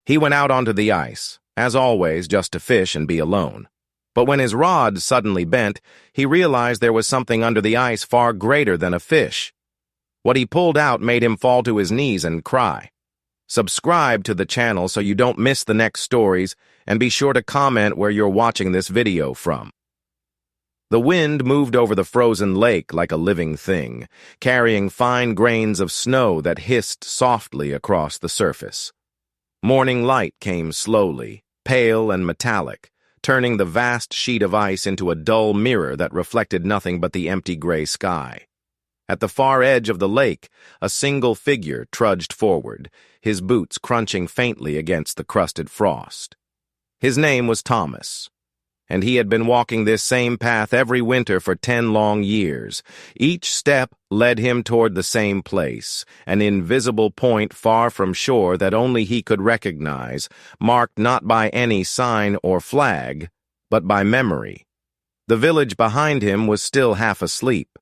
He went out onto the ice, as always, just to fish and be alone. But when his rod suddenly bent, he realized there was something under the ice far greater than a fish. What he pulled out made him fall to his knees and cry. Subscribe to the channel so you don't miss the next stories, and be sure to comment where you're watching this video from. The wind moved over the frozen lake like a living thing, carrying fine grains of snow that hissed softly across the surface. Morning light came slowly, pale and metallic, turning the vast sheet of ice into a dull mirror that reflected nothing but the empty gray sky. At the far edge of the lake, a single figure trudged forward, his boots crunching faintly against the crusted frost. His name was Thomas, and he had been walking this same path every winter for 10 long years. Each step led him toward the same place, an invisible point far from shore that only he could recognize, marked not by any sign or flag, but by memory. The village behind him was still half asleep.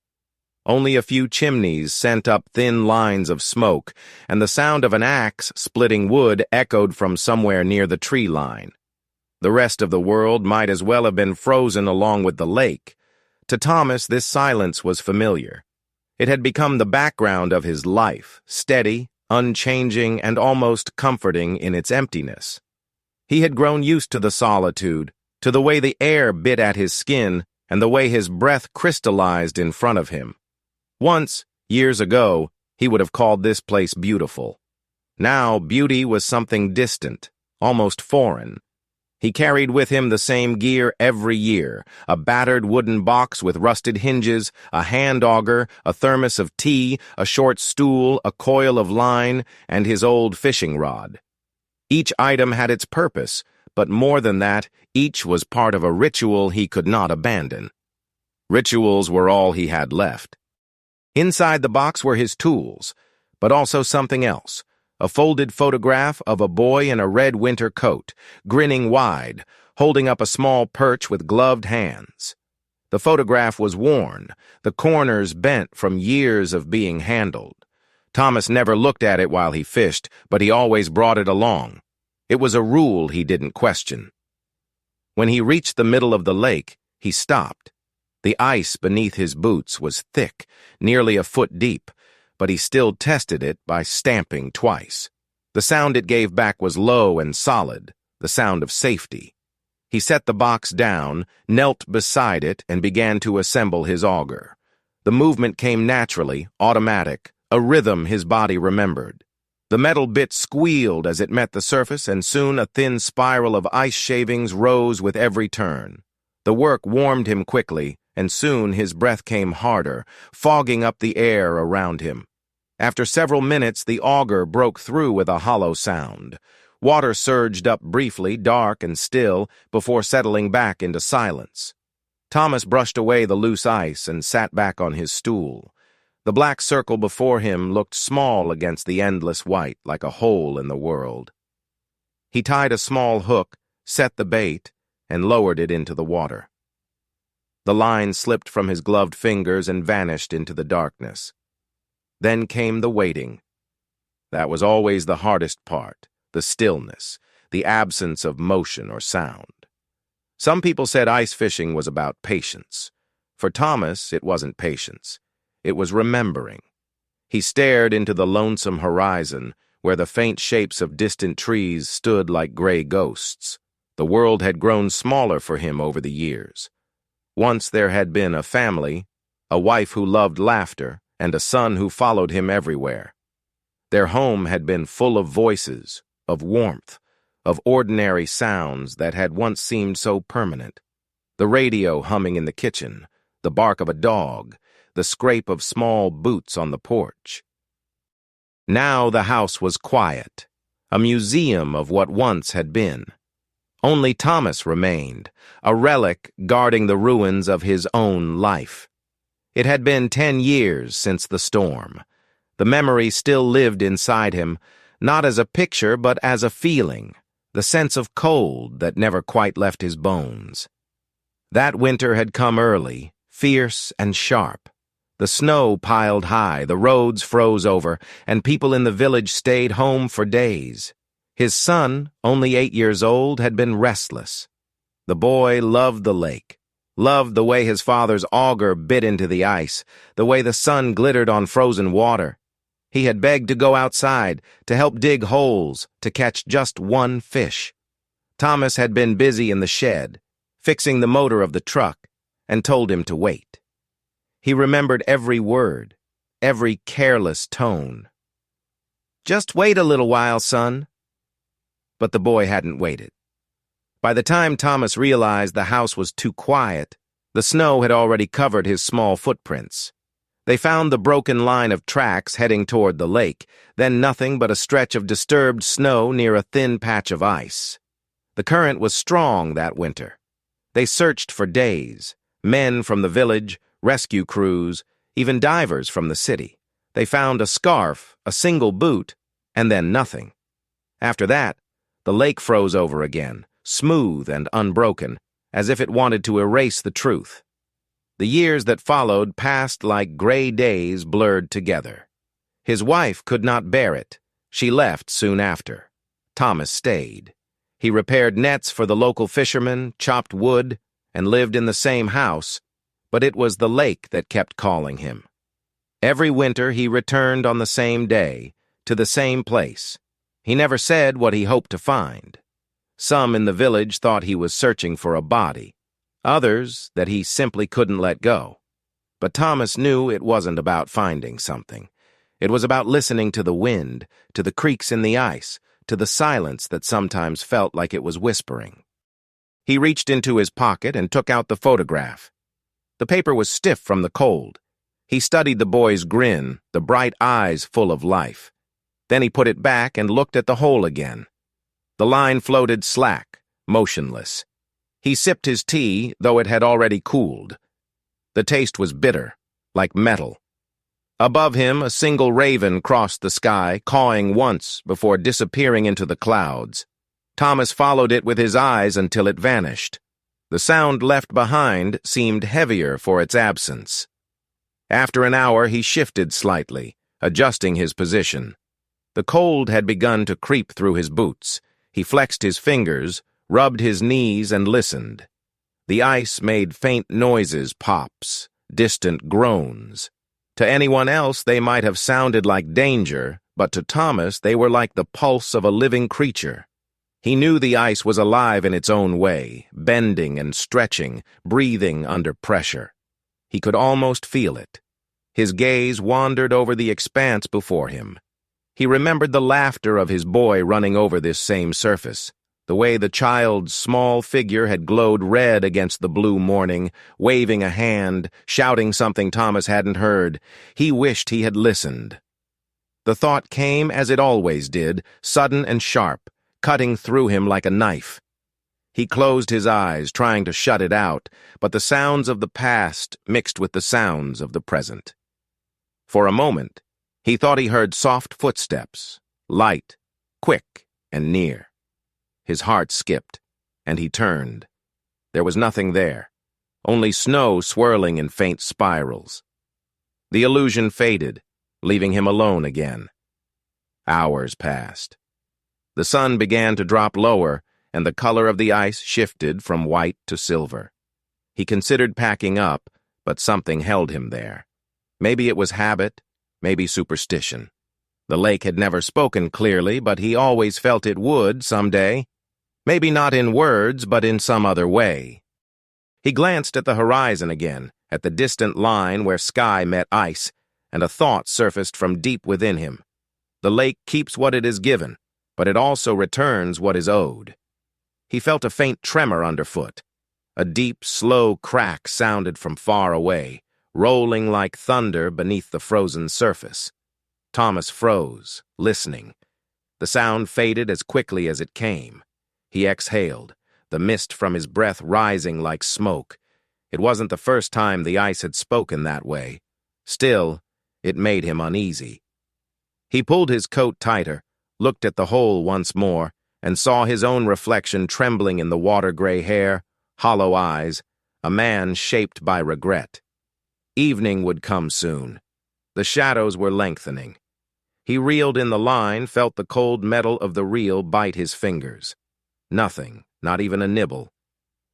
Only a few chimneys sent up thin lines of smoke, and the sound of an axe splitting wood echoed from somewhere near the tree line. The rest of the world might as well have been frozen along with the lake. To Thomas, this silence was familiar. It had become the background of his life, steady, unchanging, and almost comforting in its emptiness. He had grown used to the solitude, to the way the air bit at his skin, and the way his breath crystallized in front of him. Once, years ago, he would have called this place beautiful. Now, beauty was something distant, almost foreign. He carried with him the same gear every year, a battered wooden box with rusted hinges, a hand auger, a thermos of tea, a short stool, a coil of line, and his old fishing rod. Each item had its purpose, but more than that, each was part of a ritual he could not abandon. Rituals were all he had left. Inside the box were his tools, but also something else. A folded photograph of a boy in a red winter coat, grinning wide, holding up a small perch with gloved hands. The photograph was worn, the corners bent from years of being handled. Thomas never looked at it while he fished, but he always brought it along. It was a rule he didn't question. When he reached the middle of the lake, he stopped. The ice beneath his boots was thick, nearly a foot deep, but he still tested it by stamping twice. The sound it gave back was low and solid, the sound of safety. He set the box down, knelt beside it, and began to assemble his auger. The movement came naturally, automatic, a rhythm his body remembered. The metal bit squealed as it met the surface, and soon a thin spiral of ice shavings rose with every turn. The work warmed him quickly, and soon his breath came harder, fogging up the air around him. After several minutes, the auger broke through with a hollow sound. Water surged up briefly, dark and still, before settling back into silence. Thomas brushed away the loose ice and sat back on his stool. The black circle before him looked small against the endless white, like a hole in the world. He tied a small hook, set the bait, and lowered it into the water. The line slipped from his gloved fingers and vanished into the darkness. Then came the waiting. That was always the hardest part, the stillness, the absence of motion or sound. Some people said ice fishing was about patience. For Thomas, it wasn't patience. It was remembering. He stared into the lonesome horizon, where the faint shapes of distant trees stood like gray ghosts. The world had grown smaller for him over the years. Once there had been a family, a wife who loved laughter, and a son who followed him everywhere. Their home had been full of voices, of warmth, of ordinary sounds that had once seemed so permanent. The radio humming in the kitchen, the bark of a dog, the scrape of small boots on the porch. Now the house was quiet, a museum of what once had been. Only Thomas remained, a relic guarding the ruins of his own life. It had been 10 years since the storm. The memory still lived inside him, not as a picture but as a feeling, the sense of cold that never quite left his bones. That winter had come early, fierce and sharp. The snow piled high, the roads froze over, and people in the village stayed home for days. His son, only 8 years old, had been restless. The boy loved the lake, loved the way his father's auger bit into the ice, the way the sun glittered on frozen water. He had begged to go outside, to help dig holes, to catch just one fish. Thomas had been busy in the shed, fixing the motor of the truck, and told him to wait. He remembered every word, every careless tone. "Just wait a little while, son." But the boy hadn't waited. By the time Thomas realized the house was too quiet, the snow had already covered his small footprints. They found the broken line of tracks heading toward the lake, then nothing but a stretch of disturbed snow near a thin patch of ice. The current was strong that winter. They searched for days, men from the village, rescue crews, even divers from the city. They found a scarf, a single boot, and then nothing. After that, the lake froze over again, smooth and unbroken, as if it wanted to erase the truth. The years that followed passed like gray days blurred together. His wife could not bear it. She left soon after. Thomas stayed. He repaired nets for the local fishermen, chopped wood, and lived in the same house, but it was the lake that kept calling him. Every winter he returned on the same day, to the same place. He never said what he hoped to find. Some in the village thought he was searching for a body, others that he simply couldn't let go. But Thomas knew it wasn't about finding something. It was about listening to the wind, to the creaks in the ice, to the silence that sometimes felt like it was whispering. He reached into his pocket and took out the photograph. The paper was stiff from the cold. He studied the boy's grin, the bright eyes full of life. Then he put it back and looked at the hole again. The line floated slack, motionless. He sipped his tea, though it had already cooled. The taste was bitter, like metal. Above him, a single raven crossed the sky, cawing once before disappearing into the clouds. Thomas followed it with his eyes until it vanished. The sound left behind seemed heavier for its absence. After an hour, he shifted slightly, adjusting his position. The cold had begun to creep through his boots. He flexed his fingers, rubbed his knees, and listened. The ice made faint noises, pops, distant groans. To anyone else, they might have sounded like danger, but to Thomas, they were like the pulse of a living creature. He knew the ice was alive in its own way, bending and stretching, breathing under pressure. He could almost feel it. His gaze wandered over the expanse before him. He remembered the laughter of his boy running over this same surface, the way the child's small figure had glowed red against the blue morning, waving a hand, shouting something Thomas hadn't heard. He wished he had listened. The thought came as it always did, sudden and sharp, cutting through him like a knife. He closed his eyes, trying to shut it out, but the sounds of the past mixed with the sounds of the present. For a moment, he thought he heard soft footsteps, light, quick, and near. His heart skipped, and he turned. There was nothing there, only snow swirling in faint spirals. The illusion faded, leaving him alone again. Hours passed. The sun began to drop lower, and the color of the ice shifted from white to silver. He considered packing up, but something held him there. Maybe it was habit, maybe superstition. The lake had never spoken clearly, but he always felt it would someday. Maybe not in words, but in some other way. He glanced at the horizon again, at the distant line where sky met ice, and a thought surfaced from deep within him. The lake keeps what it is given, but it also returns what is owed. He felt a faint tremor underfoot. A deep, slow crack sounded from far away, rolling like thunder beneath the frozen surface. Thomas froze, listening. The sound faded as quickly as it came. He exhaled, the mist from his breath rising like smoke. It wasn't the first time the ice had spoken that way. Still, it made him uneasy. He pulled his coat tighter, looked at the hole once more, and saw his own reflection trembling in the water-gray hair, hollow eyes, a man shaped by regret. Evening would come soon. The shadows were lengthening. He reeled in the line, felt the cold metal of the reel bite his fingers. Nothing, not even a nibble.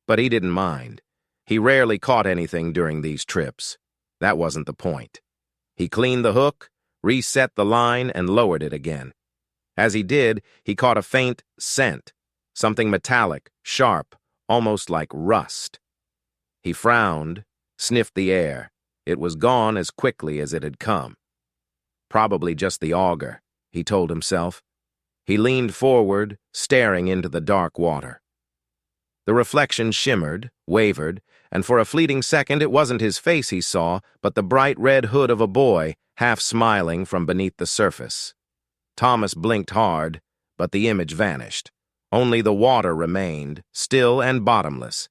But he didn't mind. He rarely caught anything during these trips. That wasn't the point. He cleaned the hook, reset the line, and lowered it again. As he did, he caught a faint scent, something metallic, sharp, almost like rust. He frowned, sniffed the air. It was gone as quickly as it had come. Probably just the auger, he told himself. He leaned forward, staring into the dark water. The reflection shimmered, wavered, and for a fleeting second it wasn't his face he saw, but the bright red hood of a boy, half smiling from beneath the surface. Thomas blinked hard, but the image vanished. Only the water remained, still and bottomless.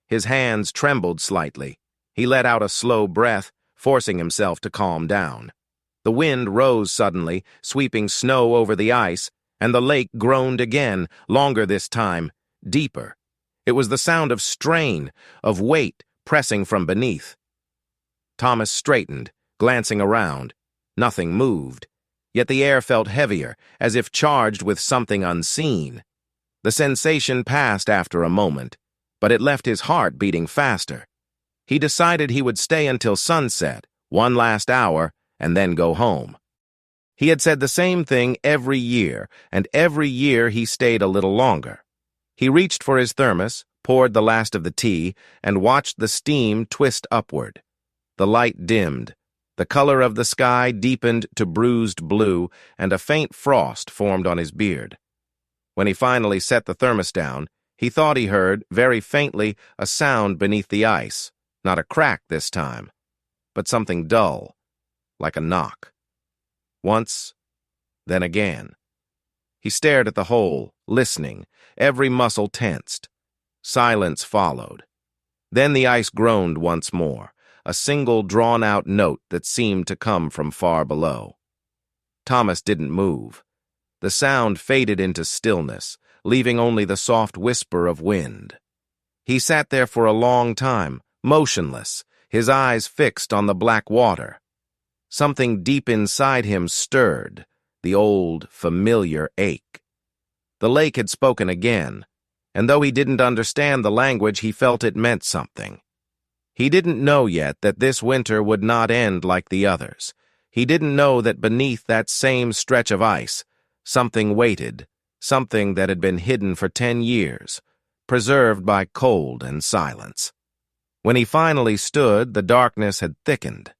His hands trembled slightly. He let out a slow breath, forcing himself to calm down. The wind rose suddenly, sweeping snow over the ice, and the lake groaned again, longer this time, deeper. It was the sound of strain, of weight pressing from beneath. Thomas straightened, glancing around. Nothing moved, yet the air felt heavier, as if charged with something unseen. The sensation passed after a moment, but it left his heart beating faster. He decided he would stay until sunset, one last hour, and then go home. He had said the same thing every year, and every year he stayed a little longer. He reached for his thermos, poured the last of the tea, and watched the steam twist upward. The light dimmed. The color of the sky deepened to bruised blue, and a faint frost formed on his beard. When he finally set the thermos down, he thought he heard, very faintly, a sound beneath the ice. Not a crack this time, but something dull, like a knock. Once, then again. He stared at the hole, listening, every muscle tensed. Silence followed. Then the ice groaned once more, a single drawn-out note that seemed to come from far below. Thomas didn't move. The sound faded into stillness, leaving only the soft whisper of wind. He sat there for a long time, motionless, his eyes fixed on the black water. Something deep inside him stirred, the old, familiar ache. The lake had spoken again, and though he didn't understand the language, he felt it meant something. He didn't know yet that this winter would not end like the others. He didn't know that beneath that same stretch of ice, something waited, something that had been hidden for 10 years, preserved by cold and silence. When he finally stood, the darkness had thickened.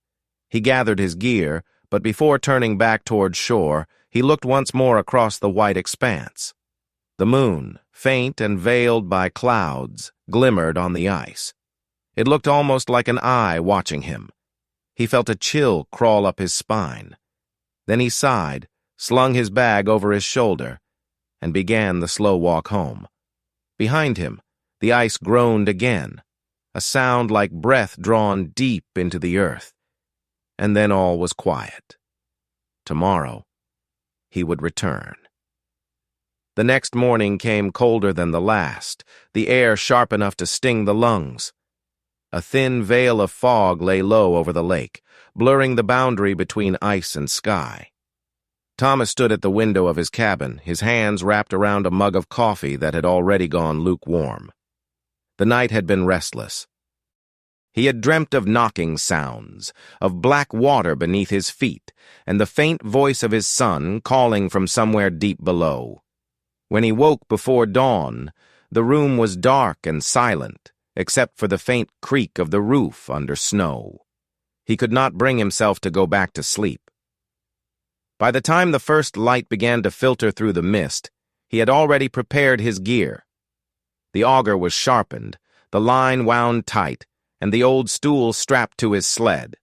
He gathered his gear, but before turning back toward shore, he looked once more across the white expanse. The moon, faint and veiled by clouds, glimmered on the ice. It looked almost like an eye watching him. He felt a chill crawl up his spine. Then he sighed, slung his bag over his shoulder, and began the slow walk home. Behind him, the ice groaned again, a sound like breath drawn deep into the earth. And then all was quiet. Tomorrow, he would return. The next morning came colder than the last, the air sharp enough to sting the lungs. A thin veil of fog lay low over the lake, blurring the boundary between ice and sky. Thomas stood at the window of his cabin, his hands wrapped around a mug of coffee that had already gone lukewarm. The night had been restless. He had dreamt of knocking sounds, of black water beneath his feet, and the faint voice of his son calling from somewhere deep below. When he woke before dawn, the room was dark and silent, except for the faint creak of the roof under snow. He could not bring himself to go back to sleep. By the time the first light began to filter through the mist, he had already prepared his gear. The auger was sharpened, the line wound tight, and the old stool strapped to his sled.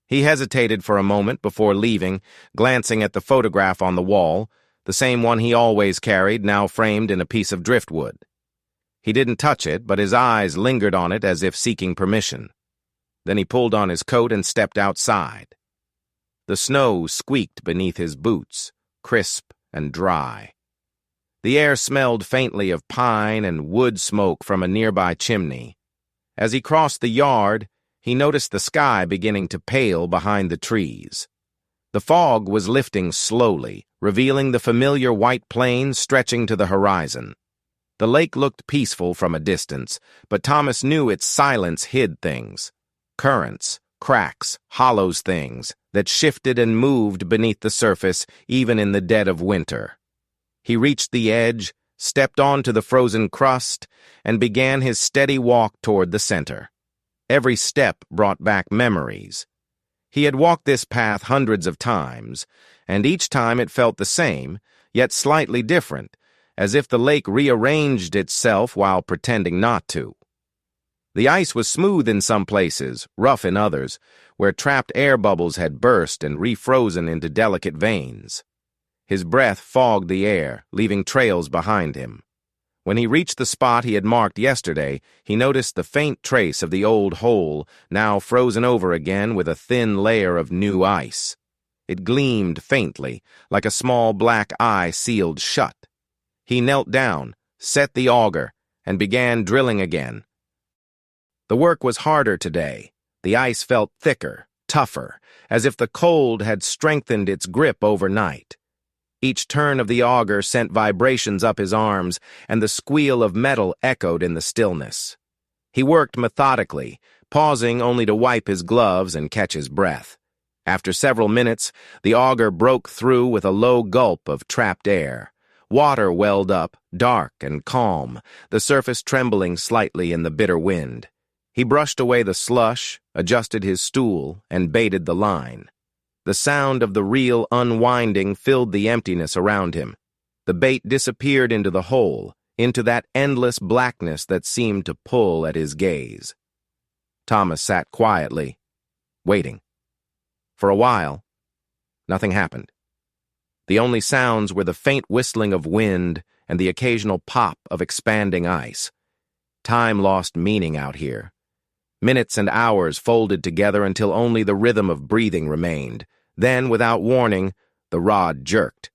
He hesitated for a moment before leaving, glancing at the photograph on the wall, the same one he always carried, now framed in a piece of driftwood. He didn't touch it, but his eyes lingered on it as if seeking permission. Then he pulled on his coat and stepped outside. The snow squeaked beneath his boots, crisp and dry. The air smelled faintly of pine and wood smoke from a nearby chimney. As he crossed the yard, he noticed the sky beginning to pale behind the trees. The fog was lifting slowly, revealing the familiar white plain stretching to the horizon. The lake looked peaceful from a distance, but Thomas knew its silence hid things. Currents, cracks, hollows, things that shifted and moved beneath the surface even in the dead of winter. He reached the edge, stepped onto the frozen crust, and began his steady walk toward the center. Every step brought back memories. He had walked this path hundreds of times, and each time it felt the same, yet slightly different, as if the lake rearranged itself while pretending not to. The ice was smooth in some places, rough in others, where trapped air bubbles had burst and refrozen into delicate veins. His breath fogged the air, leaving trails behind him. When he reached the spot he had marked yesterday, he noticed the faint trace of the old hole, now frozen over again with a thin layer of new ice. It gleamed faintly, like a small black eye sealed shut. He knelt down, set the auger, and began drilling again. The work was harder today. The ice felt thicker, tougher, as if the cold had strengthened its grip overnight. Each turn of the auger sent vibrations up his arms, and the squeal of metal echoed in the stillness. He worked methodically, pausing only to wipe his gloves and catch his breath. After several minutes, the auger broke through with a low gulp of trapped air. Water welled up, dark and calm, the surface trembling slightly in the bitter wind. He brushed away the slush, adjusted his stool, and baited the line. The sound of the reel unwinding filled the emptiness around him. The bait disappeared into the hole, into that endless blackness that seemed to pull at his gaze. Thomas sat quietly, waiting. For a while, nothing happened. The only sounds were the faint whistling of wind and the occasional pop of expanding ice. Time lost meaning out here. Minutes and hours folded together until only the rhythm of breathing remained. Then, without warning, the rod jerked.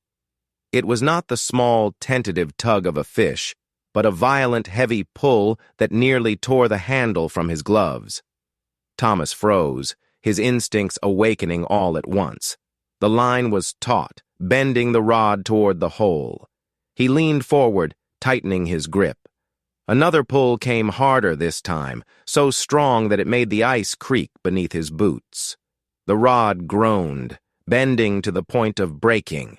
It was not the small, tentative tug of a fish, but a violent, heavy pull that nearly tore the handle from his gloves. Thomas froze, his instincts awakening all at once. The line was taut, bending the rod toward the hole. He leaned forward, tightening his grip. Another pull came harder this time, so strong that it made the ice creak beneath his boots. The rod groaned, bending to the point of breaking.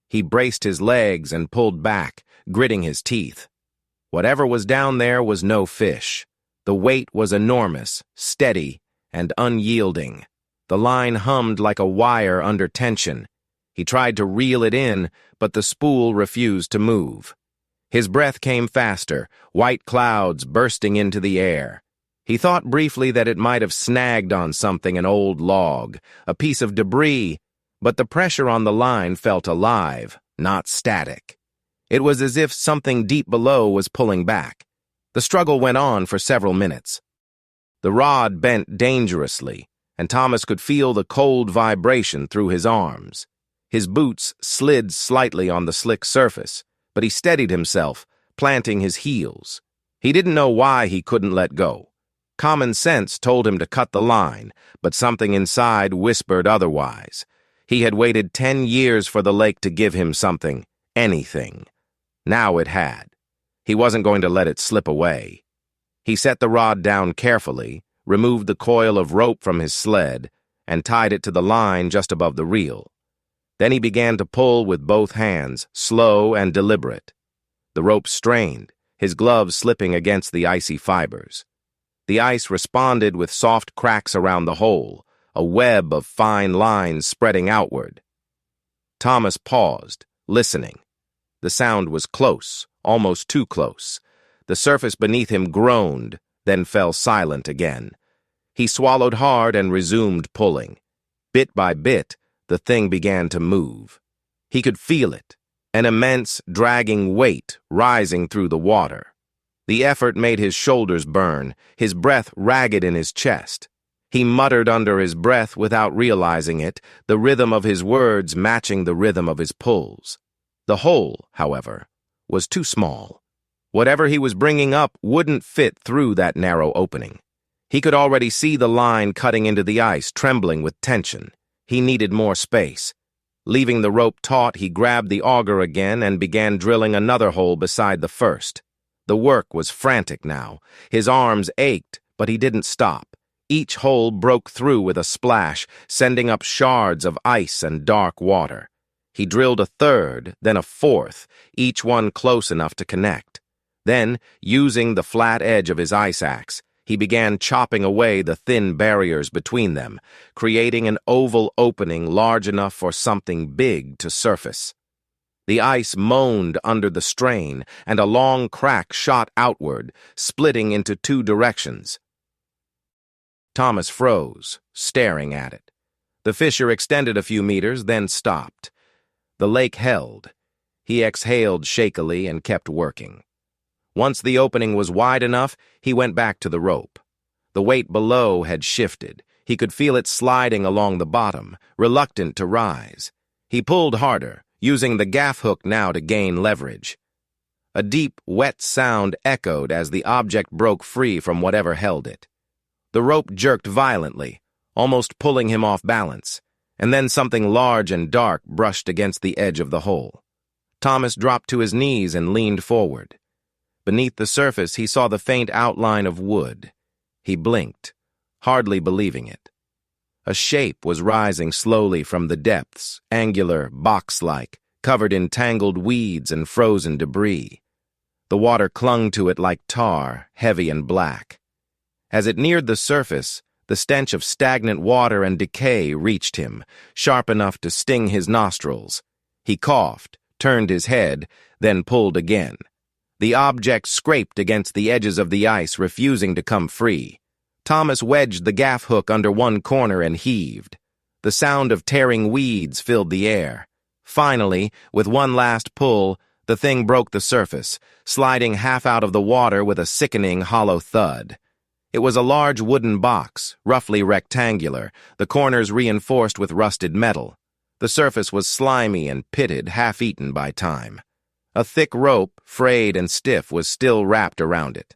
He braced his legs and pulled back, gritting his teeth. Whatever was down there was no fish. The weight was enormous, steady, and unyielding. The line hummed like a wire under tension. He tried to reel it in, but the spool refused to move. His breath came faster, white clouds bursting into the air. He thought briefly that it might have snagged on something, an old log, a piece of debris, but the pressure on the line felt alive, not static. It was as if something deep below was pulling back. The struggle went on for several minutes. The rod bent dangerously, and Thomas could feel the cold vibration through his arms. His boots slid slightly on the slick surface, but he steadied himself, planting his heels. He didn't know why he couldn't let go. Common sense told him to cut the line, but something inside whispered otherwise. He had waited 10 years for the lake to give him something, anything. Now it had. He wasn't going to let it slip away. He set the rod down carefully, removed the coil of rope from his sled, and tied it to the line just above the reel. Then he began to pull with both hands, slow and deliberate. The rope strained, his gloves slipping against the icy fibers. The ice responded with soft cracks around the hole, a web of fine lines spreading outward. Thomas paused, listening. The sound was close, almost too close. The surface beneath him groaned, then fell silent again. He swallowed hard and resumed pulling. Bit by bit, the thing began to move. He could feel it, an immense, dragging weight rising through the water. The effort made his shoulders burn, his breath ragged in his chest. He muttered under his breath without realizing it, the rhythm of his words matching the rhythm of his pulls. The hole, however, was too small. Whatever he was bringing up wouldn't fit through that narrow opening. He could already see the line cutting into the ice, trembling with tension. He needed more space. Leaving the rope taut, he grabbed the auger again and began drilling another hole beside the first. The work was frantic now. His arms ached, but he didn't stop. Each hole broke through with a splash, sending up shards of ice and dark water. He drilled a third, then a fourth, each one close enough to connect. Then, using the flat edge of his ice axe, he began chopping away the thin barriers between them, creating an oval opening large enough for something big to surface. The ice moaned under the strain, and a long crack shot outward, splitting into two directions. Thomas froze, staring at it. The fissure extended a few meters, then stopped. The lake held. He exhaled shakily and kept working. Once the opening was wide enough, he went back to the rope. The weight below had shifted. He could feel it sliding along the bottom, reluctant to rise. He pulled harder, using the gaff hook now to gain leverage. A deep, wet sound echoed as the object broke free from whatever held it. The rope jerked violently, almost pulling him off balance, and then something large and dark brushed against the edge of the hole. Thomas dropped to his knees and leaned forward. Beneath the surface, he saw the faint outline of wood. He blinked, hardly believing it. A shape was rising slowly from the depths, angular, box-like, covered in tangled weeds and frozen debris. The water clung to it like tar, heavy and black. As it neared the surface, the stench of stagnant water and decay reached him, sharp enough to sting his nostrils. He coughed, turned his head, then pulled again. The object scraped against the edges of the ice, refusing to come free. Thomas wedged the gaff hook under one corner and heaved. The sound of tearing weeds filled the air. Finally, with one last pull, the thing broke the surface, sliding half out of the water with a sickening hollow thud. It was a large wooden box, roughly rectangular, the corners reinforced with rusted metal. The surface was slimy and pitted, half-eaten by time. A thick rope, frayed and stiff, was still wrapped around it.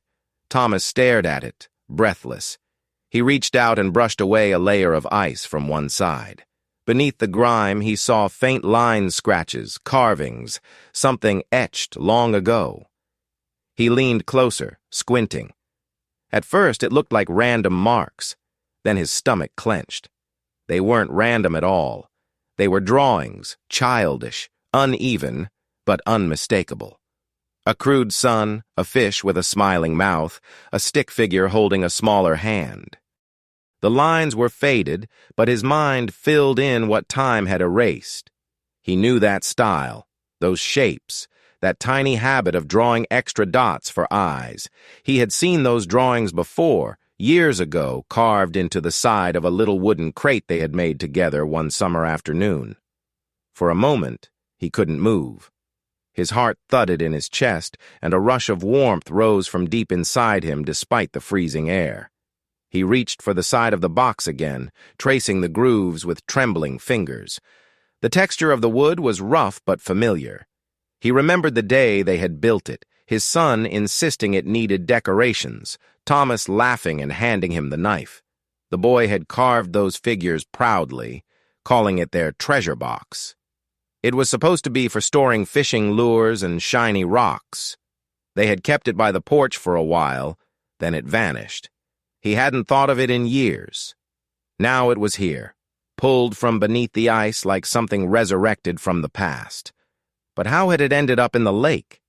Thomas stared at it, breathless. He reached out and brushed away a layer of ice from one side. Beneath the grime, he saw faint line scratches, carvings, something etched long ago. He leaned closer, squinting. At first, it looked like random marks. Then his stomach clenched. They weren't random at all. They were drawings, childish, uneven, but unmistakable. A crude sun, a fish with a smiling mouth, a stick figure holding a smaller hand. The lines were faded, but his mind filled in what time had erased. He knew that style, those shapes, that tiny habit of drawing extra dots for eyes. He had seen those drawings before, years ago, carved into the side of a little wooden crate they had made together one summer afternoon. For a moment, he couldn't move. His heart thudded in his chest, and a rush of warmth rose from deep inside him despite the freezing air. He reached for the side of the box again, tracing the grooves with trembling fingers. The texture of the wood was rough but familiar. He remembered the day they had built it, his son insisting it needed decorations, Thomas laughing and handing him the knife. The boy had carved those figures proudly, calling it their treasure box. It was supposed to be for storing fishing lures and shiny rocks. They had kept it by the porch for a while, then it vanished. He hadn't thought of it in years. Now it was here, pulled from beneath the ice like something resurrected from the past. But how had it ended up in the lake?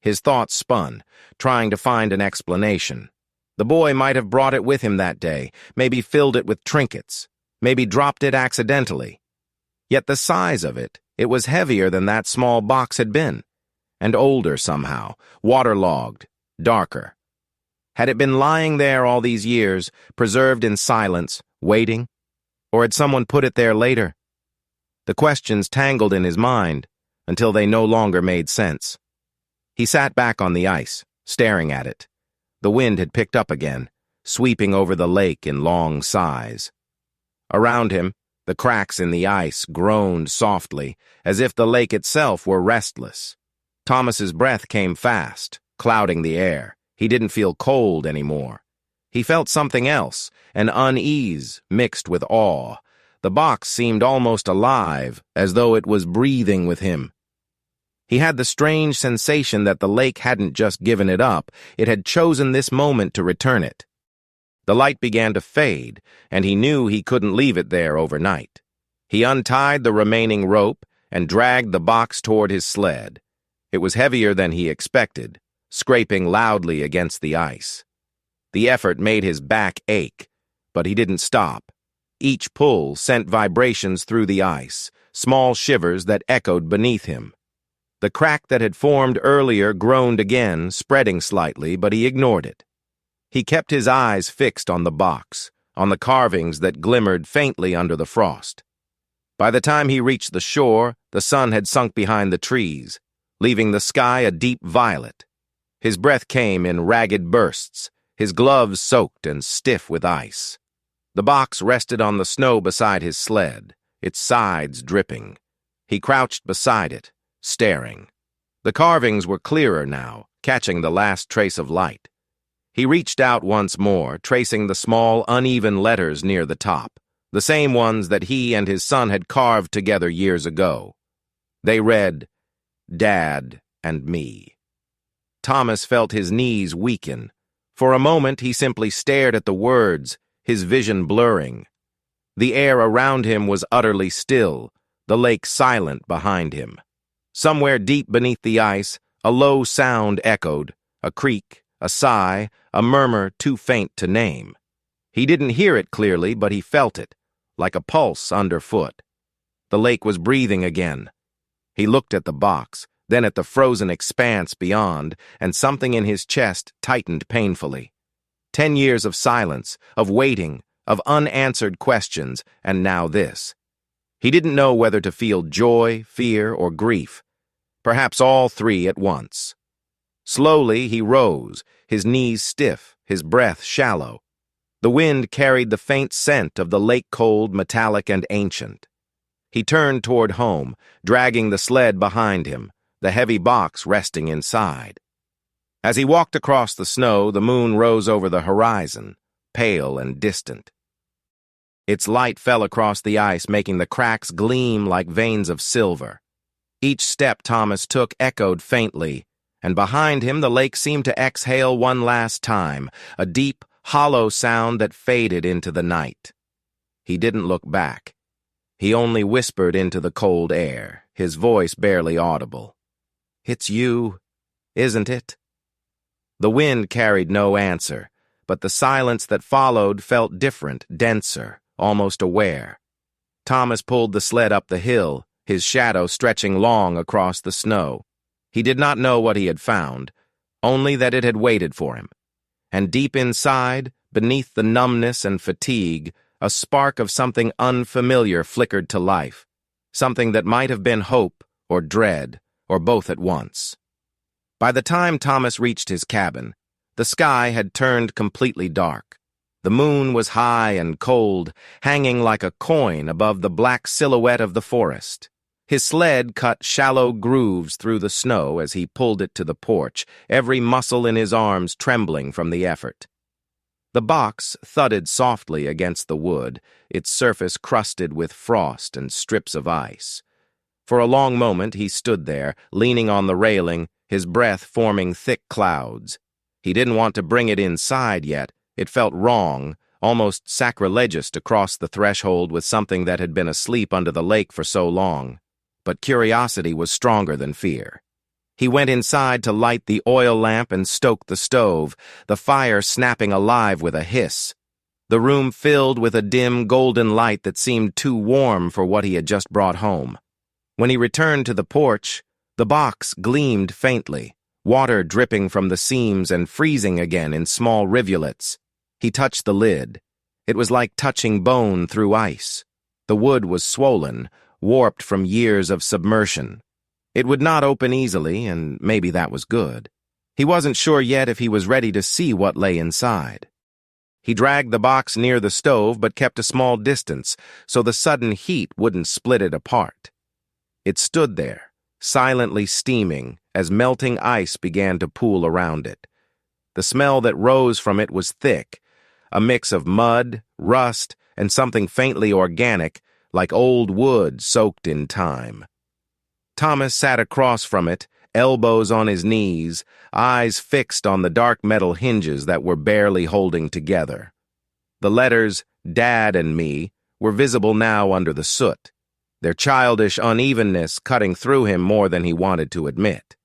His thoughts spun, trying to find an explanation. The boy might have brought it with him that day, maybe filled it with trinkets, maybe dropped it accidentally. Yet the size of it, it was heavier than that small box had been, and older somehow, waterlogged, darker. Had it been lying there all these years, preserved in silence, waiting? Or had someone put it there later? The questions tangled in his mind until they no longer made sense. He sat back on the ice, staring at it. The wind had picked up again, sweeping over the lake in long sighs. Around him, the cracks in the ice groaned softly, as if the lake itself were restless. Thomas's breath came fast, clouding the air. He didn't feel cold anymore. He felt something else, an unease mixed with awe, The box seemed almost alive, as though it was breathing with him. He had the strange sensation that the lake hadn't just given it up, it had chosen this moment to return it. The light began to fade, and he knew he couldn't leave it there overnight. He untied the remaining rope and dragged the box toward his sled. It was heavier than he expected, scraping loudly against the ice. The effort made his back ache, but he didn't stop. Each pull sent vibrations through the ice, small shivers that echoed beneath him. The crack that had formed earlier groaned again, spreading slightly, but he ignored it. He kept his eyes fixed on the box, on the carvings that glimmered faintly under the frost. By the time he reached the shore, the sun had sunk behind the trees, leaving the sky a deep violet. His breath came in ragged bursts, his gloves soaked and stiff with ice. The box rested on the snow beside his sled, its sides dripping. He crouched beside it, staring. The carvings were clearer now, catching the last trace of light. He reached out once more, tracing the small, uneven letters near the top, the same ones that he and his son had carved together years ago. They read, "Dad and me." Thomas felt his knees weaken. For a moment, he simply stared at the words, his vision blurring. The air around him was utterly still, the lake silent behind him. Somewhere deep beneath the ice, a low sound echoed, a creak, a sigh, a murmur too faint to name. He didn't hear it clearly, but he felt it, like a pulse underfoot. The lake was breathing again. He looked at the box, then at the frozen expanse beyond, and something in his chest tightened painfully. 10 years of silence, of waiting, of unanswered questions, and now this. He didn't know whether to feel joy, fear, or grief. Perhaps all three at once. Slowly he rose, his knees stiff, his breath shallow. The wind carried the faint scent of the lake-cold, metallic, and ancient. He turned toward home, dragging the sled behind him, the heavy box resting inside. As he walked across the snow, the moon rose over the horizon, pale and distant. Its light fell across the ice, making the cracks gleam like veins of silver. Each step Thomas took echoed faintly, and behind him the lake seemed to exhale one last time, a deep, hollow sound that faded into the night. He didn't look back. He only whispered into the cold air, his voice barely audible. "It's you, isn't it?" The wind carried no answer, but the silence that followed felt different, denser, almost aware. Thomas pulled the sled up the hill, his shadow stretching long across the snow. He did not know what he had found, only that it had waited for him. And deep inside, beneath the numbness and fatigue, a spark of something unfamiliar flickered to life, something that might have been hope or dread, or both at once. By the time Thomas reached his cabin, the sky had turned completely dark. The moon was high and cold, hanging like a coin above the black silhouette of the forest. His sled cut shallow grooves through the snow as he pulled it to the porch, every muscle in his arms trembling from the effort. The box thudded softly against the wood, its surface crusted with frost and strips of ice. For a long moment he stood there, leaning on the railing, his breath forming thick clouds. He didn't want to bring it inside yet. It felt wrong, almost sacrilegious to cross the threshold with something that had been asleep under the lake for so long. But curiosity was stronger than fear. He went inside to light the oil lamp and stoke the stove, the fire snapping alive with a hiss. The room filled with a dim golden light that seemed too warm for what he had just brought home. When he returned to the porch, the box gleamed faintly, water dripping from the seams and freezing again in small rivulets. He touched the lid. It was like touching bone through ice. The wood was swollen, warped from years of submersion. It would not open easily, and maybe that was good. He wasn't sure yet if he was ready to see what lay inside. He dragged the box near the stove but kept a small distance so the sudden heat wouldn't split it apart. It stood there, silently steaming as melting ice began to pool around it. The smell that rose from it was thick, a mix of mud, rust, and something faintly organic, like old wood soaked in time. Thomas sat across from it, elbows on his knees, eyes fixed on the dark metal hinges that were barely holding together. The letters, Dad and Me, were visible now under the soot, their childish unevenness cutting through him more than he wanted to admit.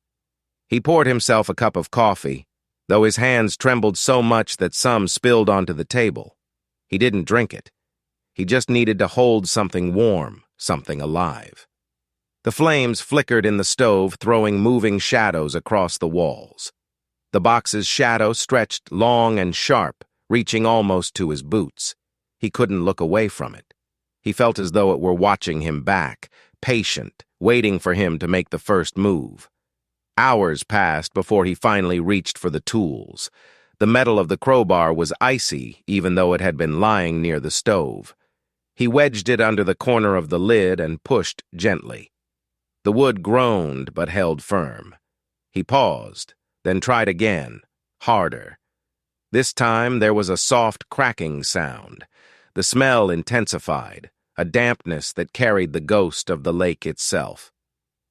He poured himself a cup of coffee, though his hands trembled so much that some spilled onto the table. He didn't drink it. He just needed to hold something warm, something alive. The flames flickered in the stove, throwing moving shadows across the walls. The box's shadow stretched long and sharp, reaching almost to his boots. He couldn't look away from it. He felt as though it were watching him back, patient, waiting for him to make the first move. Hours passed before he finally reached for the tools. The metal of the crowbar was icy, even though it had been lying near the stove. He wedged it under the corner of the lid and pushed gently. The wood groaned but held firm. He paused, then tried again, harder. This time there was a soft cracking sound. The smell intensified, a dampness that carried the ghost of the lake itself.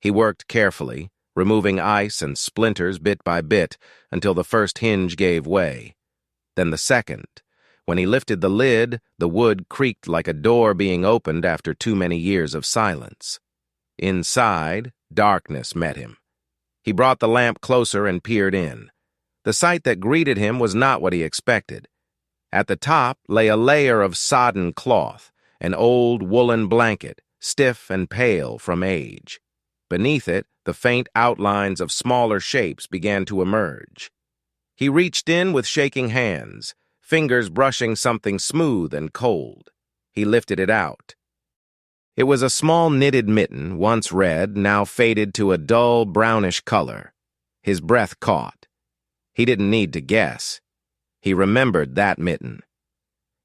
He worked carefully, removing ice and splinters bit by bit until the first hinge gave way. Then the second. When he lifted the lid, the wood creaked like a door being opened after too many years of silence. Inside, darkness met him. He brought the lamp closer and peered in. The sight that greeted him was not what he expected. At the top lay a layer of sodden cloth, an old woolen blanket, stiff and pale from age. Beneath it, the faint outlines of smaller shapes began to emerge. He reached in with shaking hands, fingers brushing something smooth and cold. He lifted it out. It was a small knitted mitten, once red, now faded to a dull brownish color. His breath caught. He didn't need to guess. He remembered that mitten.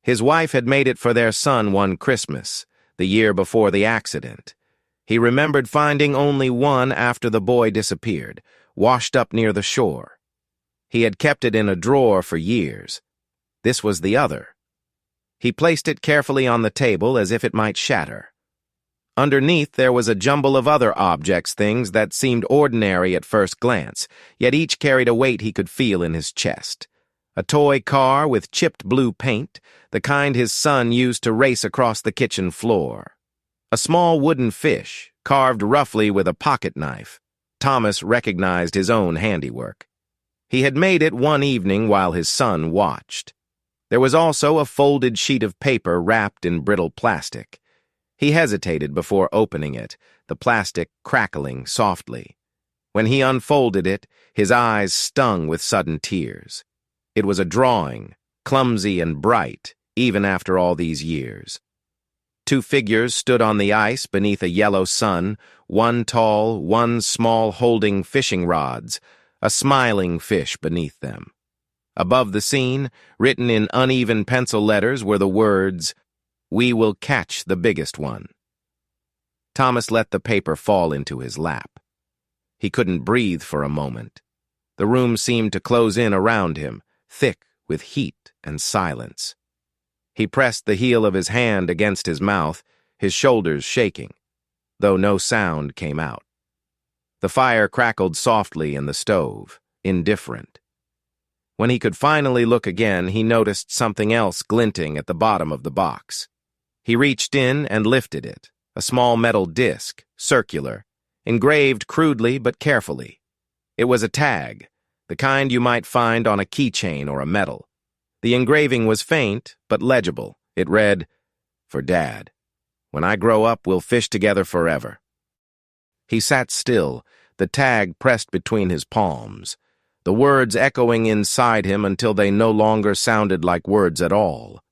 His wife had made it for their son one Christmas, the year before the accident. He remembered finding only one after the boy disappeared, washed up near the shore. He had kept it in a drawer for years. This was the other. He placed it carefully on the table as if it might shatter. Underneath there was a jumble of other objects, things that seemed ordinary at first glance, yet each carried a weight he could feel in his chest. A toy car with chipped blue paint, the kind his son used to race across the kitchen floor. A small wooden fish, carved roughly with a pocket knife. Thomas recognized his own handiwork. He had made it one evening while his son watched. There was also a folded sheet of paper wrapped in brittle plastic. He hesitated before opening it, the plastic crackling softly. When he unfolded it, his eyes stung with sudden tears. It was a drawing, clumsy and bright, even after all these years. Two figures stood on the ice beneath a yellow sun, one tall, one small, holding fishing rods, a smiling fish beneath them. Above the scene, written in uneven pencil letters, were the words, "We will catch the biggest one." Thomas let the paper fall into his lap. He couldn't breathe for a moment. The room seemed to close in around him, thick with heat and silence. He pressed the heel of his hand against his mouth, his shoulders shaking, though no sound came out. The fire crackled softly in the stove, indifferent. When he could finally look again, he noticed something else glinting at the bottom of the box. He reached in and lifted it, a small metal disc, circular, engraved crudely but carefully. It was a tag, the kind you might find on a keychain or a medal. The engraving was faint but legible. It read, "For Dad. When I grow up, we'll fish together forever." He sat still, the tag pressed between his palms, the words echoing inside him until they no longer sounded like words at all.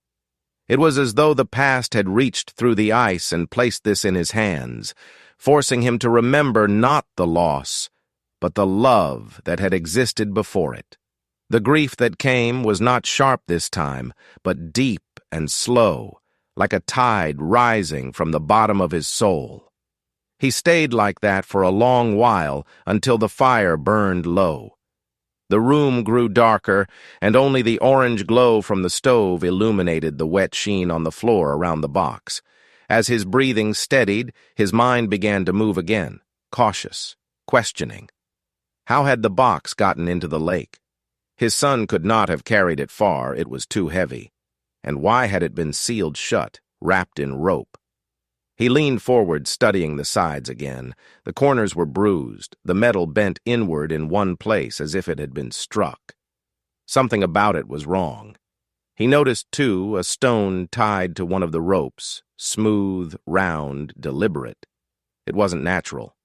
It was as though the past had reached through the ice and placed this in his hands, forcing him to remember not the loss, but the love that had existed before it. The grief that came was not sharp this time, but deep and slow, like a tide rising from the bottom of his soul. He stayed like that for a long while until the fire burned low. The room grew darker, and only the orange glow from the stove illuminated the wet sheen on the floor around the box. As his breathing steadied, his mind began to move again, cautious, questioning. How had the box gotten into the lake? His son could not have carried it far, it was too heavy. And why had it been sealed shut, wrapped in rope? He leaned forward, studying the sides again. The corners were bruised, the metal bent inward in one place as if it had been struck. Something about it was wrong. He noticed, too, a stone tied to one of the ropes, smooth, round, deliberate. It wasn't natural.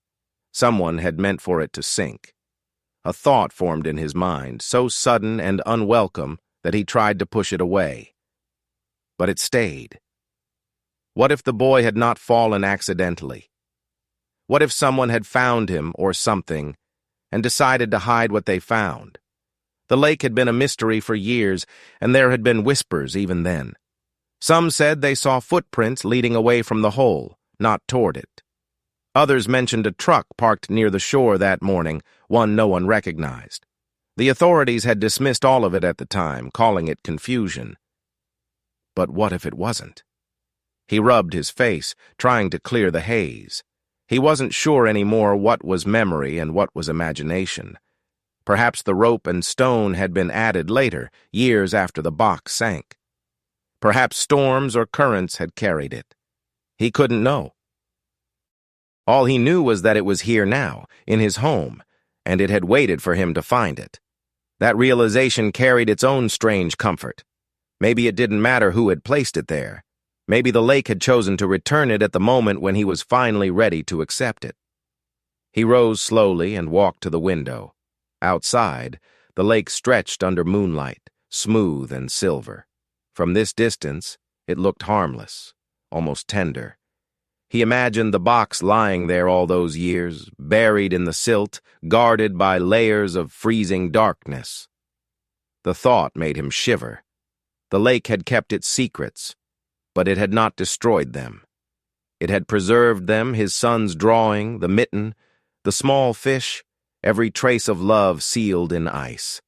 Someone had meant for it to sink. A thought formed in his mind, so sudden and unwelcome that he tried to push it away. But it stayed. What if the boy had not fallen accidentally? What if someone had found him or something and decided to hide what they found? The lake had been a mystery for years, and there had been whispers even then. Some said they saw footprints leading away from the hole, not toward it. Others mentioned a truck parked near the shore that morning, one no one recognized. The authorities had dismissed all of it at the time, calling it confusion. But what if it wasn't? He rubbed his face, trying to clear the haze. He wasn't sure anymore what was memory and what was imagination. Perhaps the rope and stone had been added later, years after the box sank. Perhaps storms or currents had carried it. He couldn't know. All he knew was that it was here now, in his home, and it had waited for him to find it. That realization carried its own strange comfort. Maybe it didn't matter who had placed it there. Maybe the lake had chosen to return it at the moment when he was finally ready to accept it. He rose slowly and walked to the window. Outside, the lake stretched under moonlight, smooth and silver. From this distance, it looked harmless, almost tender. He imagined the box lying there all those years, buried in the silt, guarded by layers of freezing darkness. The thought made him shiver. The lake had kept its secrets, but it had not destroyed them. It had preserved them, his son's drawing, the mitten, the small fish, every trace of love sealed in ice.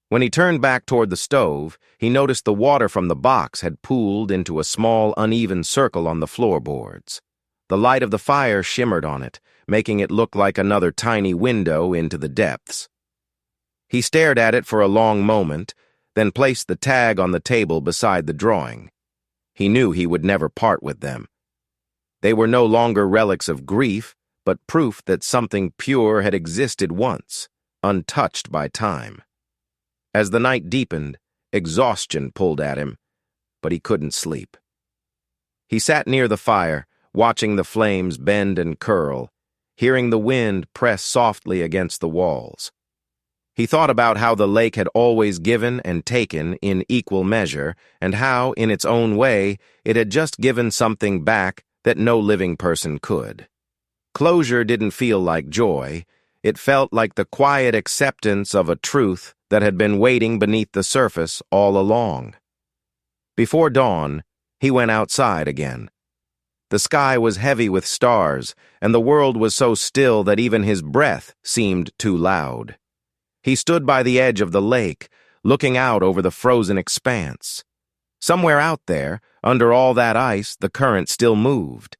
When he turned back toward the stove, he noticed the water from the box had pooled into a small, uneven circle on the floorboards. The light of the fire shimmered on it, making it look like another tiny window into the depths. He stared at it for a long moment, then placed the tag on the table beside the drawing. He knew he would never part with them. They were no longer relics of grief, but proof that something pure had existed once, untouched by time. As the night deepened, exhaustion pulled at him, but he couldn't sleep. He sat near the fire, watching the flames bend and curl, hearing the wind press softly against the walls. He thought about how the lake had always given and taken in equal measure, and how, in its own way, it had just given something back that no living person could. Closure didn't feel like joy. It felt like the quiet acceptance of a truth that had been waiting beneath the surface all along. Before dawn, he went outside again. The sky was heavy with stars, and the world was so still that even his breath seemed too loud. He stood by the edge of the lake, looking out over the frozen expanse. Somewhere out there, under all that ice, the current still moved.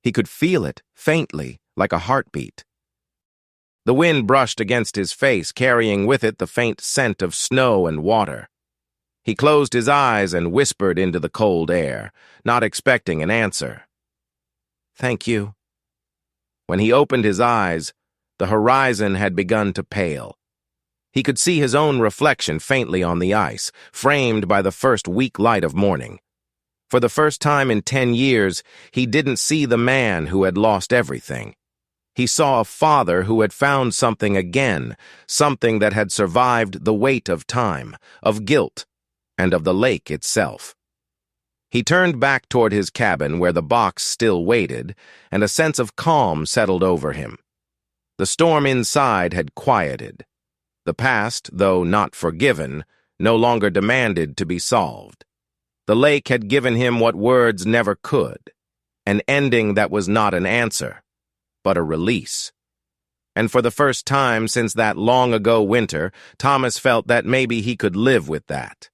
He could feel it, faintly, like a heartbeat. The wind brushed against his face, carrying with it the faint scent of snow and water. He closed his eyes and whispered into the cold air, not expecting an answer. "Thank you." When he opened his eyes, the horizon had begun to pale. He could see his own reflection faintly on the ice, framed by the first weak light of morning. For the first time in 10 years, he didn't see the man who had lost everything. He saw a father who had found something again, something that had survived the weight of time, of guilt, and of the lake itself. He turned back toward his cabin where the box still waited, and a sense of calm settled over him. The storm inside had quieted. The past, though not forgiven, no longer demanded to be solved. The lake had given him what words never could, an ending that was not an answer, but a release. And for the first time since that long-ago winter, Thomas felt that maybe he could live with that.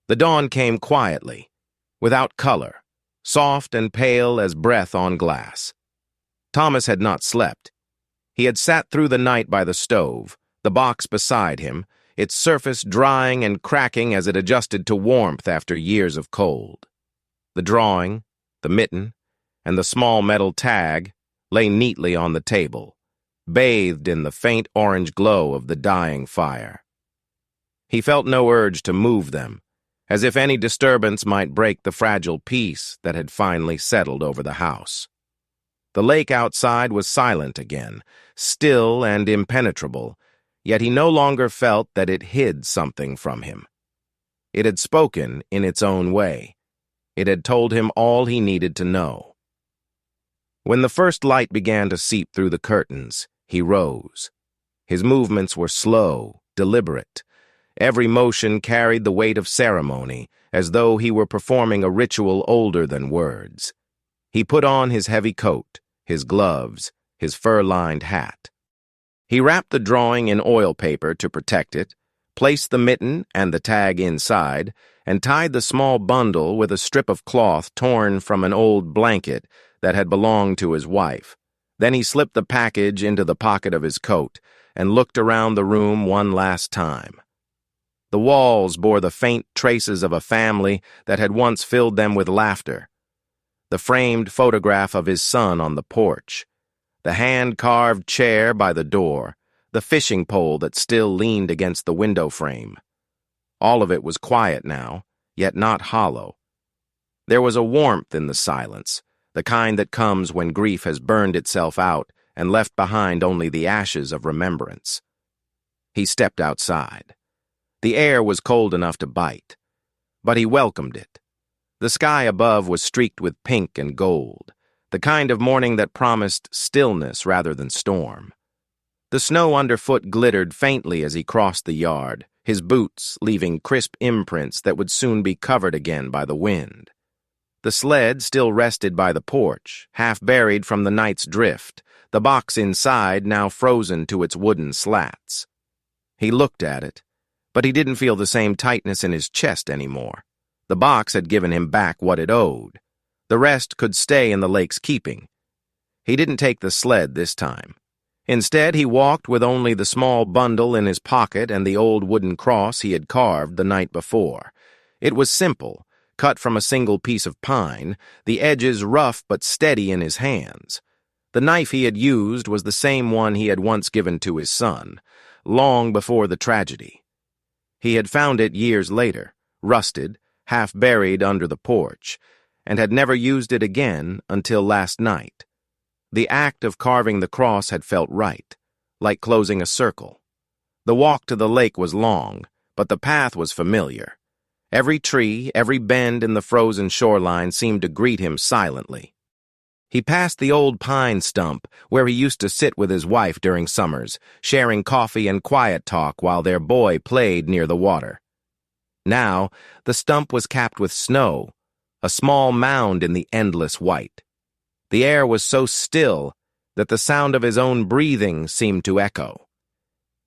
The dawn came quietly, without color, soft and pale as breath on glass. Thomas had not slept. He had sat through the night by the stove, the box beside him, its surface drying and cracking as it adjusted to warmth after years of cold. The drawing, the mitten, and the small metal tag lay neatly on the table, bathed in the faint orange glow of the dying fire. He felt no urge to move them, as if any disturbance might break the fragile peace that had finally settled over the house. The lake outside was silent again, still and impenetrable, yet he no longer felt that it hid something from him. It had spoken in its own way. It had told him all he needed to know. When the first light began to seep through the curtains, he rose. His movements were slow, deliberate. Every motion carried the weight of ceremony, as though he were performing a ritual older than words. He put on his heavy coat, his gloves, his fur-lined hat. He wrapped the drawing in oil paper to protect it, placed the mitten and the tag inside, and tied the small bundle with a strip of cloth torn from an old blanket that had belonged to his wife. Then he slipped the package into the pocket of his coat and looked around the room one last time. The walls bore the faint traces of a family that had once filled them with laughter. The framed photograph of his son on the porch, the hand-carved chair by the door, the fishing pole that still leaned against the window frame. All of it was quiet now, yet not hollow. There was a warmth in the silence, the kind that comes when grief has burned itself out and left behind only the ashes of remembrance. He stepped outside. The air was cold enough to bite, but he welcomed it. The sky above was streaked with pink and gold, the kind of morning that promised stillness rather than storm. The snow underfoot glittered faintly as he crossed the yard, his boots leaving crisp imprints that would soon be covered again by the wind. The sled still rested by the porch, half buried from the night's drift, the box inside now frozen to its wooden slats. He looked at it, but he didn't feel the same tightness in his chest anymore. The box had given him back what it owed. The rest could stay in the lake's keeping. He didn't take the sled this time. Instead, he walked with only the small bundle in his pocket and the old wooden cross he had carved the night before. It was simple, cut from a single piece of pine, the edges rough but steady in his hands. The knife he had used was the same one he had once given to his son, long before the tragedy. He had found it years later, rusted, half buried under the porch, and had never used it again until last night. The act of carving the cross had felt right, like closing a circle. The walk to the lake was long, but the path was familiar. Every tree, every bend in the frozen shoreline seemed to greet him silently. He passed the old pine stump where he used to sit with his wife during summers, sharing coffee and quiet talk while their boy played near the water. Now, the stump was capped with snow, a small mound in the endless white. The air was so still that the sound of his own breathing seemed to echo.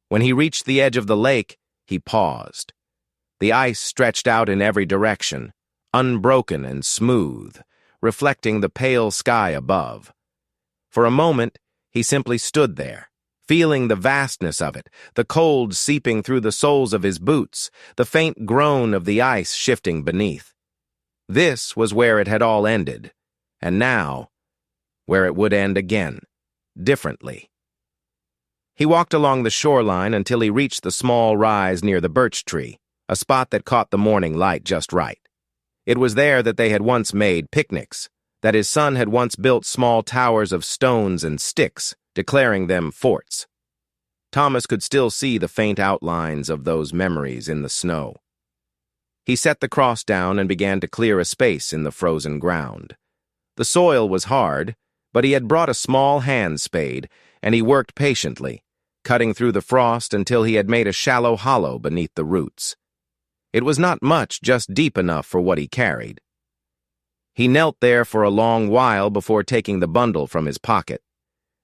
When he reached the edge of the lake, he paused. The ice stretched out in every direction, unbroken and smooth, reflecting the pale sky above. For a moment, he simply stood there, feeling the vastness of it, the cold seeping through the soles of his boots, the faint groan of the ice shifting beneath. This was where it had all ended, and now, where it would end again, differently. He walked along the shoreline until he reached the small rise near the birch tree, a spot that caught the morning light just right. It was there that they had once made picnics, that his son had once built small towers of stones and sticks, declaring them forts. Thomas could still see the faint outlines of those memories in the snow. He set the cross down and began to clear a space in the frozen ground. The soil was hard, but he had brought a small hand spade, and he worked patiently, cutting through the frost until he had made a shallow hollow beneath the roots. It was not much, just deep enough for what he carried. He knelt there for a long while before taking the bundle from his pocket.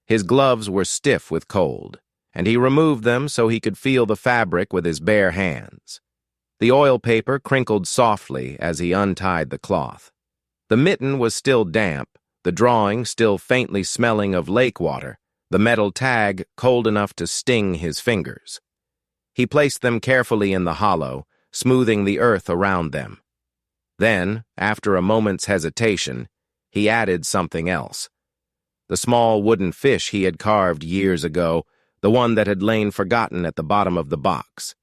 His gloves were stiff with cold, and he removed them so he could feel the fabric with his bare hands. The oil paper crinkled softly as he untied the cloth. The mitten was still damp, the drawing still faintly smelling of lake water, the metal tag cold enough to sting his fingers. He placed them carefully in the hollow, smoothing the earth around them. Then, after a moment's hesitation, he added something else. The small wooden fish he had carved years ago, the one that had lain forgotten at the bottom of the box.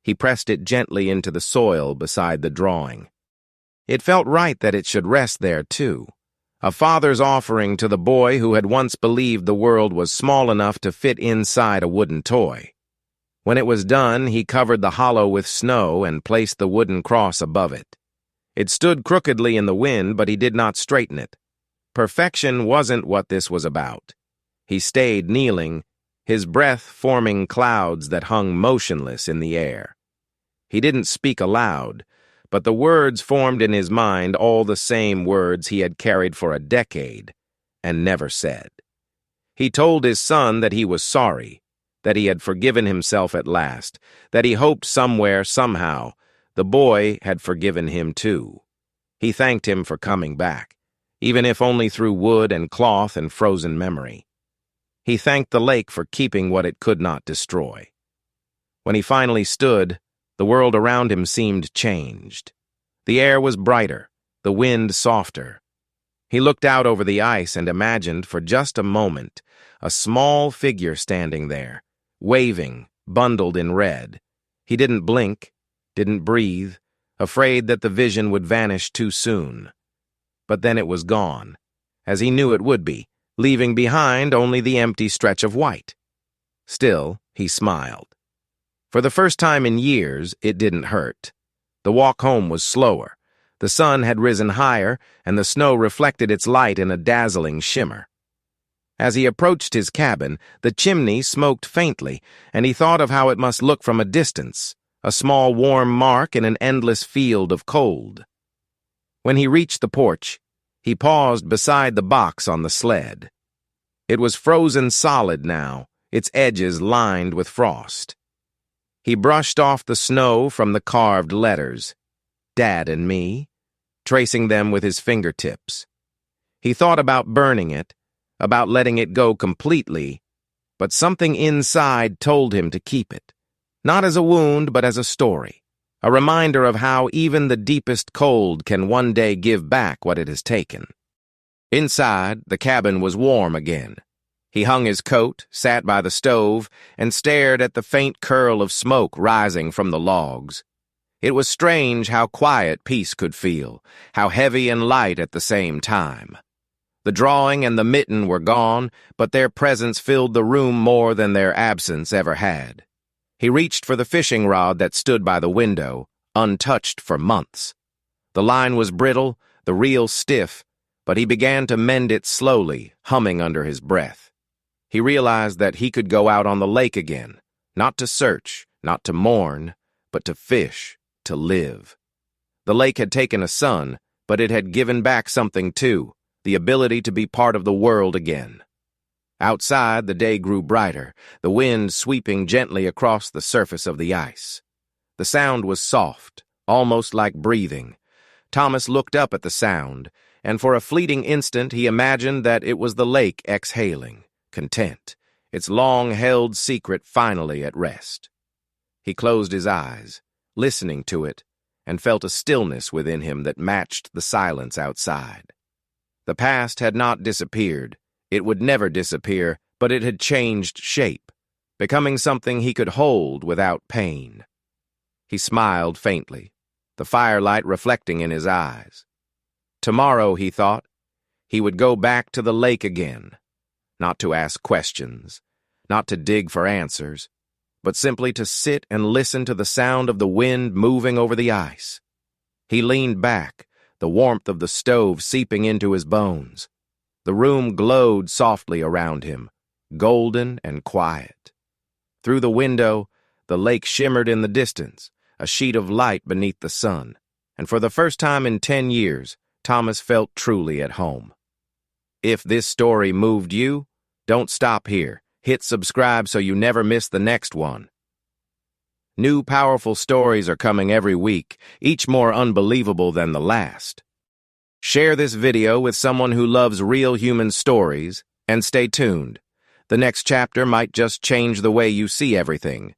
He pressed it gently into the soil beside the drawing. It felt right that it should rest there, too. A father's offering to the boy who had once believed the world was small enough to fit inside a wooden toy. When it was done, he covered the hollow with snow and placed the wooden cross above it. It stood crookedly in the wind, but he did not straighten it. Perfection wasn't what this was about. He stayed kneeling, his breath forming clouds that hung motionless in the air. He didn't speak aloud, but the words formed in his mind all the same words he had carried for a decade and never said. He told his son that he was sorry, that he had forgiven himself at last, that he hoped somewhere, somehow, the boy had forgiven him too. He thanked him for coming back, even if only through wood and cloth and frozen memory. He thanked the lake for keeping what it could not destroy. When he finally stood, the world around him seemed changed. The air was brighter, the wind softer. He looked out over the ice and imagined for just a moment a small figure standing there, waving, bundled in red. He didn't blink, didn't breathe, afraid that the vision would vanish too soon. But then it was gone, as he knew it would be, leaving behind only the empty stretch of white. Still, he smiled. For the first time in years, it didn't hurt. The walk home was slower. The sun had risen higher, and the snow reflected its light in a dazzling shimmer. As he approached his cabin, the chimney smoked faintly, and he thought of how it must look from a distance, a small warm mark in an endless field of cold. When he reached the porch, he paused beside the box on the sled. It was frozen solid now, its edges lined with frost. He brushed off the snow from the carved letters, Dad and Me, tracing them with his fingertips. He thought about burning it, about letting it go completely, but something inside told him to keep it, not as a wound but as a story, a reminder of how even the deepest cold can one day give back what it has taken. Inside, the cabin was warm again. He hung his coat, sat by the stove, and stared at the faint curl of smoke rising from the logs. It was strange how quiet peace could feel, how heavy and light at the same time. The drawing and the mitten were gone, but their presence filled the room more than their absence ever had. He reached for the fishing rod that stood by the window, untouched for months. The line was brittle, the reel stiff, but he began to mend it slowly, humming under his breath. He realized that he could go out on the lake again, not to search, not to mourn, but to fish, to live. The lake had taken a son, but it had given back something too, the ability to be part of the world again. Outside, the day grew brighter, the wind sweeping gently across the surface of the ice. The sound was soft, almost like breathing. Thomas looked up at the sound, and for a fleeting instant he imagined that it was the lake exhaling, content, its long-held secret finally at rest. He closed his eyes, listening to it, and felt a stillness within him that matched the silence outside. The past had not disappeared. It would never disappear, but it had changed shape, becoming something he could hold without pain. He smiled faintly, the firelight reflecting in his eyes. Tomorrow, he thought, he would go back to the lake again, not to ask questions, not to dig for answers, but simply to sit and listen to the sound of the wind moving over the ice. He leaned back, the warmth of the stove seeping into his bones. The room glowed softly around him, golden and quiet. Through the window, the lake shimmered in the distance, a sheet of light beneath the sun, and for the first time in 10 years, Thomas felt truly at home. If this story moved you, don't stop here. Hit subscribe so you never miss the next one. New powerful stories are coming every week, each more unbelievable than the last. Share this video with someone who loves real human stories, and stay tuned. The next chapter might just change the way you see everything.